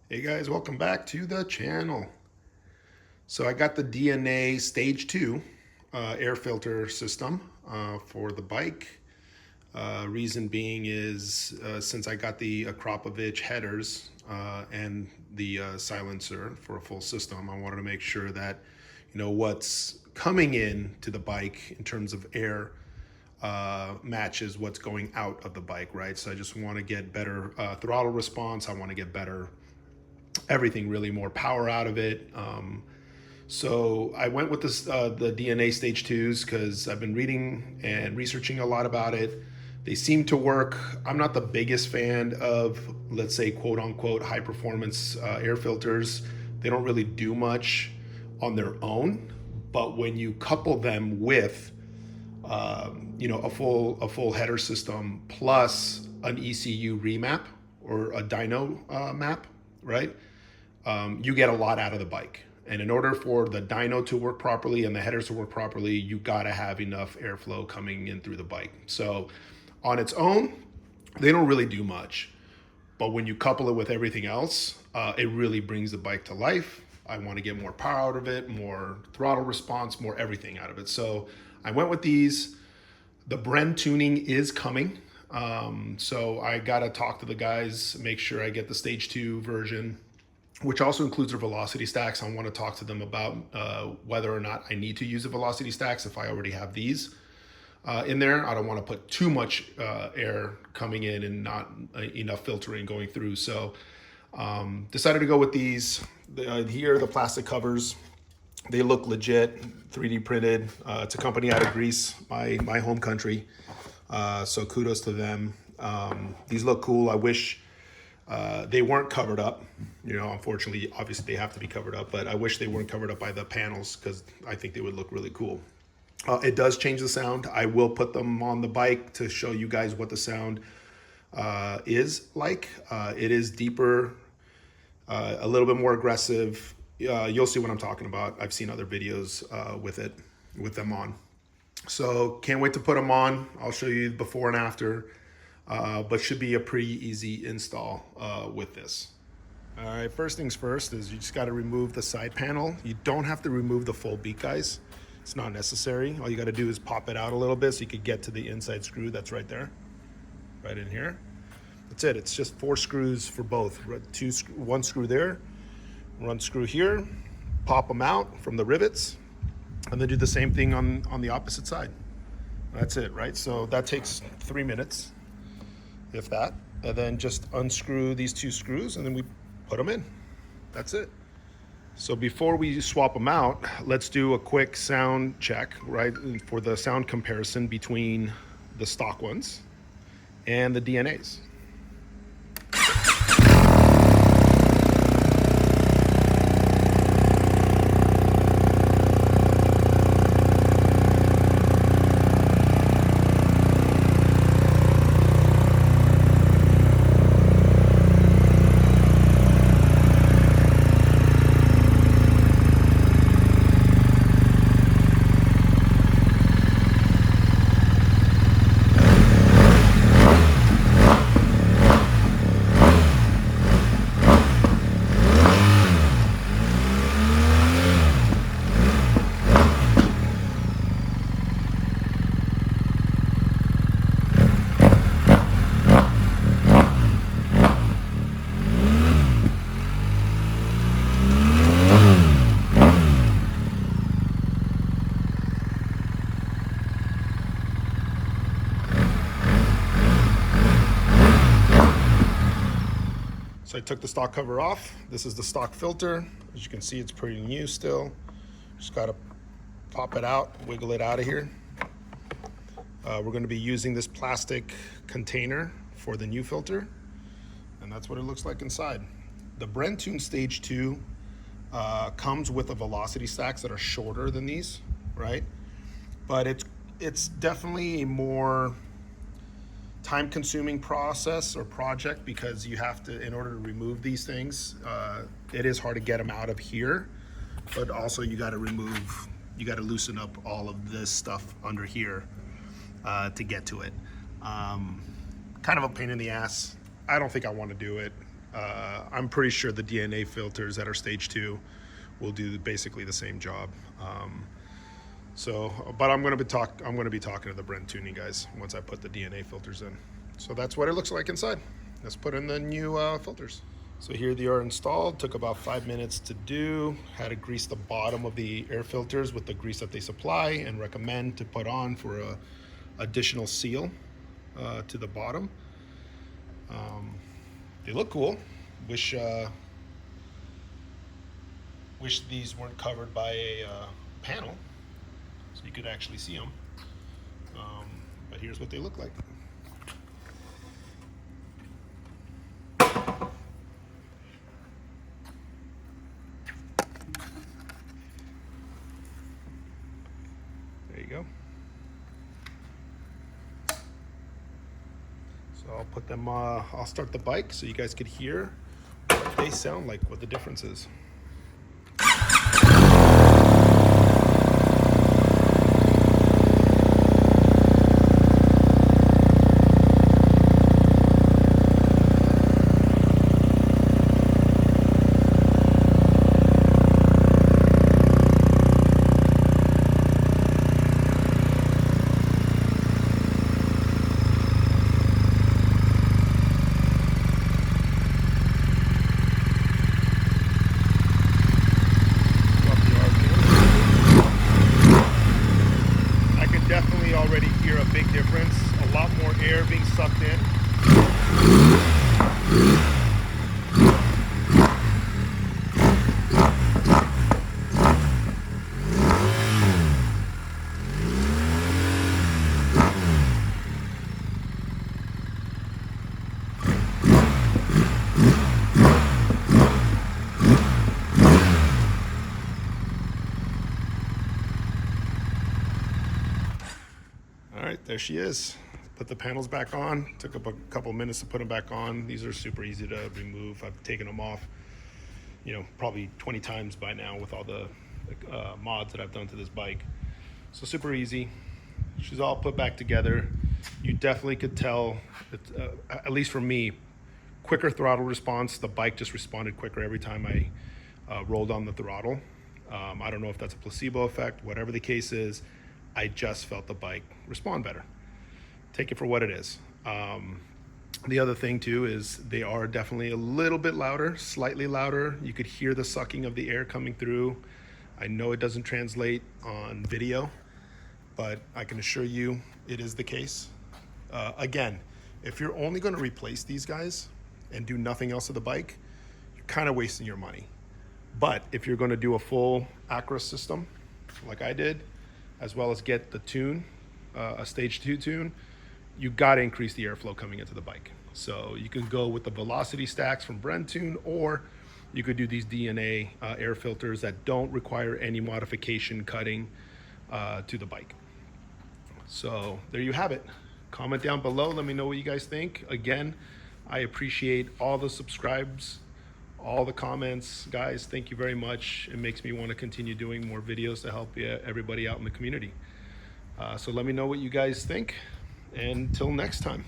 Hey guys, welcome back to the channel. So I got the DNA Stage 2 air filter system for the bike. Reason being is since I got the Akrapovic headers and the silencer for a full system, I wanted to make sure that what's coming in to the bike in terms of air matches what's going out of the bike, right? So I just want to get better throttle response. I want to get better everything, really more power out of it. So I went with this the DNA Stage 2s because I've been reading and researching a lot about it. They seem to work. I'm not the biggest fan of, let's say, quote unquote, high performance air filters. They don't really do much on their own, but when you couple them with a full header system plus an ECU remap or a dyno map, right? You get a lot out of the bike. And in order for the dyno to work properly and the headers to work properly, you gotta have enough airflow coming in through the bike. So on its own, they don't really do much. But when you couple it with everything else, it really brings the bike to life. I want to get more power out of it, more throttle response, more everything out of it. So I went with these. The Bren Tuning is coming. So I gotta talk to the guys, make sure I get the Stage 2 version, which also includes their velocity stacks. I want to talk to them about whether or not I need to use the velocity stacks if I already have these in there. I don't want to put too much air coming in and not enough filtering going through. So decided to go with these. Here are the plastic covers. They look legit, 3D printed. It's a company out of Greece, my home country. So kudos to them. These look cool. I wish they weren't covered up. Unfortunately, obviously they have to be covered up, but I wish they weren't covered up by the panels because I think they would look really cool. It does change the sound. I will put them on the bike to show you guys what the sound is like. It is deeper, a little bit more aggressive. You'll see what I'm talking about. I've seen other videos with them on. So can't wait to put them on. I'll show you before and after. But should be a pretty easy install with this. All right, first things first is you just got to remove the side panel. You don't have to remove the full beak, guys. It's not necessary. All you got to do is pop it out a little bit so you could get to the inside screw that's right there, right in here. That's it. It's just 4 screws for both. One screw there, one screw here. Pop them out from the rivets, and then do the same thing on the opposite side. That's it, right? So that takes 3 minutes. If that, and then just unscrew these 2 screws and then we put them in. That's it. So before we swap them out, let's do a quick sound check, right? For the sound comparison between the stock ones and the DNAs. So I took the stock cover off. This is the stock filter. As you can see, it's pretty new still. Just gotta pop it out, wiggle it out of here. We're gonna be using this plastic container for the new filter, and that's what it looks like inside. The Bren Tuning Stage 2 comes with a velocity stacks that are shorter than these, right? But it's definitely a more time-consuming process or project because you have to, in order to remove these things, it is hard to get them out of here, but also you got to loosen up all of this stuff under here to get to it. Kind of a pain in the ass. I don't think I want to do it. I'm pretty sure the DNA filters that are stage 2 will do basically the same job. But I'm going to be talking to the Bren Tuning guys once I put the DNA filters in. So that's what it looks like inside. Let's put in the new filters. So here they are installed. Took about 5 minutes to do. Had to grease the bottom of the air filters with the grease that they supply and recommend to put on for a additional seal to the bottom. They look cool. Wish these weren't covered by a panel so you could actually see them. But here's what they look like. There you go. So I'll put them, I'll start the bike so you guys could hear what they sound like, what the difference is. Definitely already hear a big difference. A lot more air being sucked in. All right, there she is. Put the panels back on. Took up a couple minutes to put them back on. These are super easy to remove. I've taken them off, probably 20 times by now with all the mods that I've done to this bike. So super easy. She's all put back together. You definitely could tell, that, at least for me, quicker throttle response. The bike just responded quicker every time I rolled on the throttle. I don't know if that's a placebo effect, whatever the case is. I just felt the bike respond better. Take it for what it is. The other thing too is they are definitely a little bit louder, slightly louder. You could hear the sucking of the air coming through. I know it doesn't translate on video, but I can assure you it is the case. Again, if you're only gonna replace these guys and do nothing else to the bike, you're kind of wasting your money. But if you're gonna do a full Acra system, like I did, as well as get the tune, a stage 2 tune, you gotta increase the airflow coming into the bike. So you can go with the velocity stacks from Bren Tune, or you could do these DNA air filters that don't require any modification cutting to the bike. So there you have it. Comment down below, let me know what you guys think. Again, I appreciate all the subscribes, all the comments. Guys, thank you very much. It makes me want to continue doing more videos to help everybody out in the community. So let me know what you guys think, and until next time.